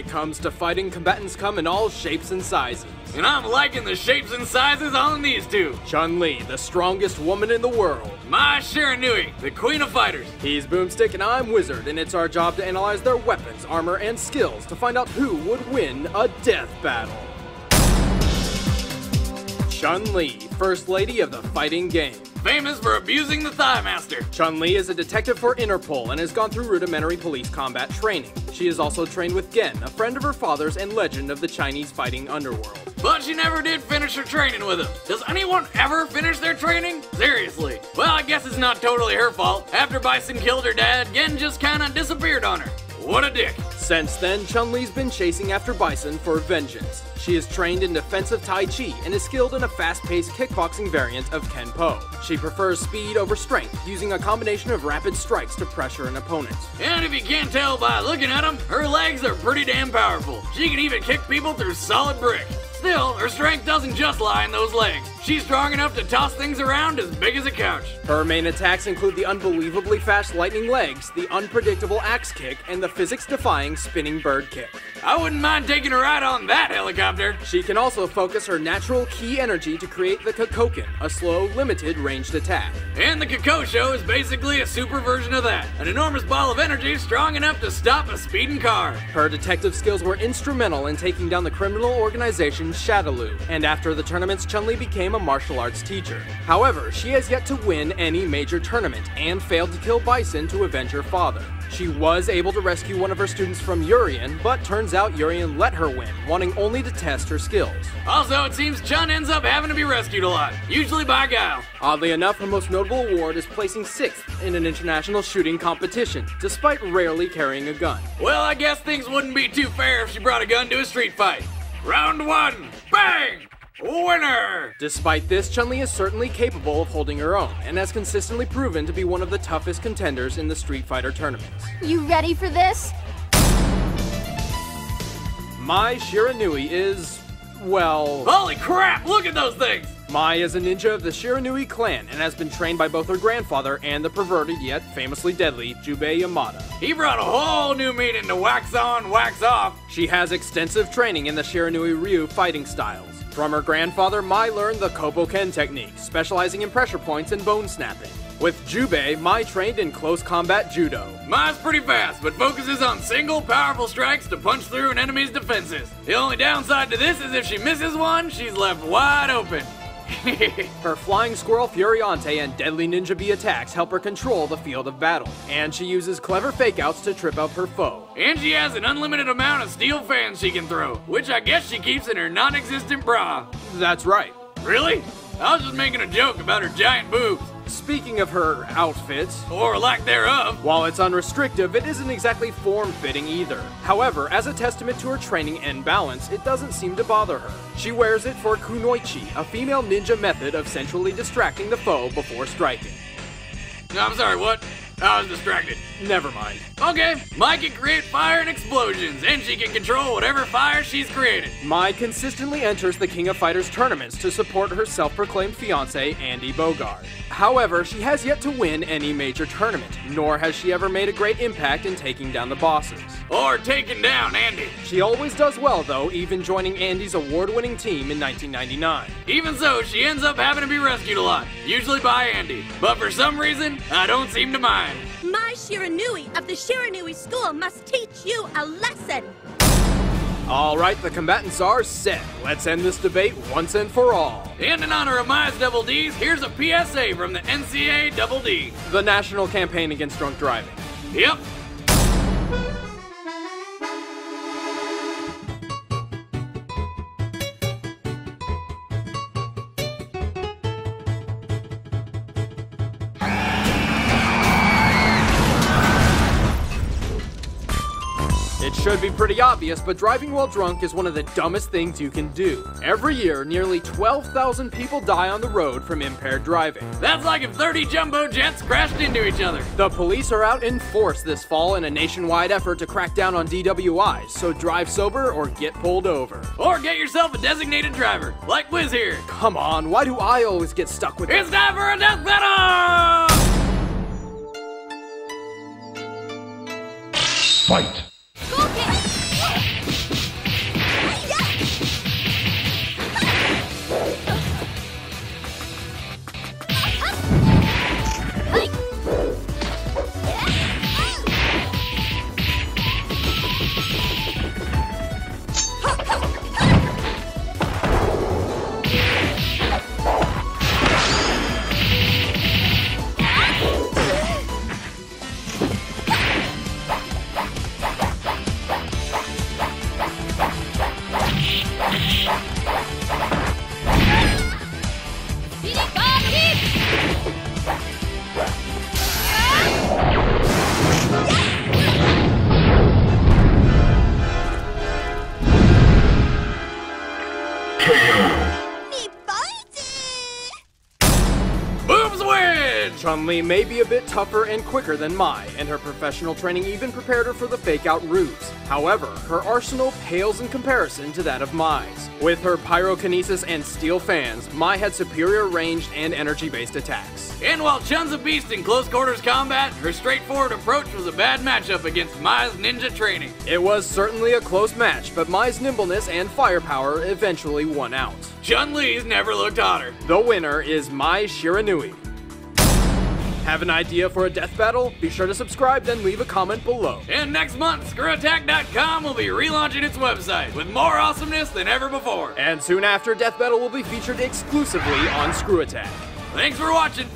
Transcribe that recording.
it comes to fighting, combatants come in all shapes and sizes. And I'm liking the shapes and sizes on these two. Chun-Li, the strongest woman in the world. My Shiranui, the queen of fighters. He's Boomstick and I'm Wizard, and it's our job to analyze their weapons, armor, and skills to find out who would win a death battle. Chun-Li, First Lady of the fighting game. Famous for abusing the Thigh Master. Chun-Li is a detective for Interpol and has gone through rudimentary police combat training. She is also trained with Gen, a friend of her father's and legend of the Chinese fighting underworld. But she never did finish her training with him. Does anyone ever finish their training? Seriously. Well, I guess it's not totally her fault. After Bison killed her dad, Gen just kinda disappeared on her. What a dick. Since then, Chun-Li's been chasing after Bison for vengeance. She is trained in defensive Tai Chi and is skilled in a fast-paced kickboxing variant of Kenpo. She prefers speed over strength, using a combination of rapid strikes to pressure an opponent. And if you can't tell by looking at them, her legs are pretty damn powerful. She can even kick people through solid brick. Still, her strength doesn't just lie in those legs. She's strong enough to toss things around as big as a couch. Her main attacks include the unbelievably fast lightning legs, the unpredictable axe kick, and the physics-defying spinning bird kick. I wouldn't mind taking a ride on that helicopter. She can also focus her natural ki energy to create the Kokoken, a slow, limited ranged attack. And the Kokosho is basically a super version of that. An enormous ball of energy strong enough to stop a speeding car. Her detective skills were instrumental in taking down the criminal organization Shadaloo, and after the tournaments, Chun-Li became a martial arts teacher. However, she has yet to win any major tournament, and failed to kill Bison to avenge her father. She was able to rescue one of her students from Urien, but turns out Urien let her win, wanting only to test her skills. Also, it seems Chun ends up having to be rescued a lot, usually by Guile. Oddly enough, her most notable award is placing 6th in an international shooting competition, despite rarely carrying a gun. Well, I guess things wouldn't be too fair if she brought a gun to a street fight. Round 1, bang! Winner! Despite this, Chun-Li is certainly capable of holding her own, and has consistently proven to be one of the toughest contenders in the Street Fighter tournaments. You ready for this? Mai Shiranui is, well... Holy crap, look at those things! Mai is a ninja of the Shiranui clan, and has been trained by both her grandfather and the perverted yet famously deadly Jubei Yamada. He brought a whole new meaning to wax on, wax off. She has extensive training in the Shiranui Ryu fighting styles. From her grandfather, Mai learned the Koboken technique, specializing in pressure points and bone snapping. With Jubei, Mai trained in close combat judo. Mai's pretty fast, but focuses on single, powerful strikes to punch through an enemy's defenses. The only downside to this is if she misses one, she's left wide open. Her flying squirrel Furiante and deadly ninja bee attacks help her control the field of battle, and she uses clever fake-outs to trip up her foe. And she has an unlimited amount of steel fans she can throw, which I guess she keeps in her non-existent bra. That's right. Really? I was just making a joke about her giant boobs. Speaking of her outfits, or lack thereof, while it's unrestrictive, it isn't exactly form-fitting either. However, as a testament to her training and balance, it doesn't seem to bother her. She wears it for kunoichi, a female ninja method of sensually distracting the foe before striking. No, I'm sorry, what? I was distracted. Never mind. Okay, Mai can create fire and explosions, and she can control whatever fire she's created. Mai consistently enters the King of Fighters tournaments to support her self-proclaimed fiancé, Andy Bogard. However, she has yet to win any major tournament, nor has she ever made a great impact in taking down the bosses. Or taking down Andy. She always does well though, even joining Andy's award-winning team in 1999. Even so, she ends up having to be rescued a lot, usually by Andy. But for some reason, I don't seem to mind. My Shiranui of the Shiranui school must teach you a lesson. Alright, the combatants are set. Let's end this debate once and for all. And in honor of Mai's Double D's, here's a PSA from the NCAA Double D. The National Campaign Against Drunk Driving. Yep. It should be pretty obvious, but driving while drunk is one of the dumbest things you can do. Every year, nearly 12,000 people die on the road from impaired driving. That's like if 30 jumbo jets crashed into each other. The police are out in force this fall in a nationwide effort to crack down on DWIs, so drive sober or get pulled over. Or get yourself a designated driver, like Wiz here. Come on, why do I always get stuck with It's time for a death battle! Fight! Go get it! REUPLOADED! Chun-Li may be a bit tougher and quicker than Mai, and her professional training even prepared her for the fake-out ruse. However, her arsenal pales in comparison to that of Mai's. With her pyrokinesis and steel fans, Mai had superior ranged and energy-based attacks. And while Chun's a beast in close quarters combat, her straightforward approach was a bad matchup against Mai's ninja training. It was certainly a close match, but Mai's nimbleness and firepower eventually won out. Chun-Li's never looked hotter. The winner is Mai Shiranui. Have an idea for a death battle? Be sure to subscribe, then leave a comment below. And next month, ScrewAttack.com will be relaunching its website with more awesomeness than ever before. And soon after, Death Battle will be featured exclusively on Screw Attack. Thanks for watching.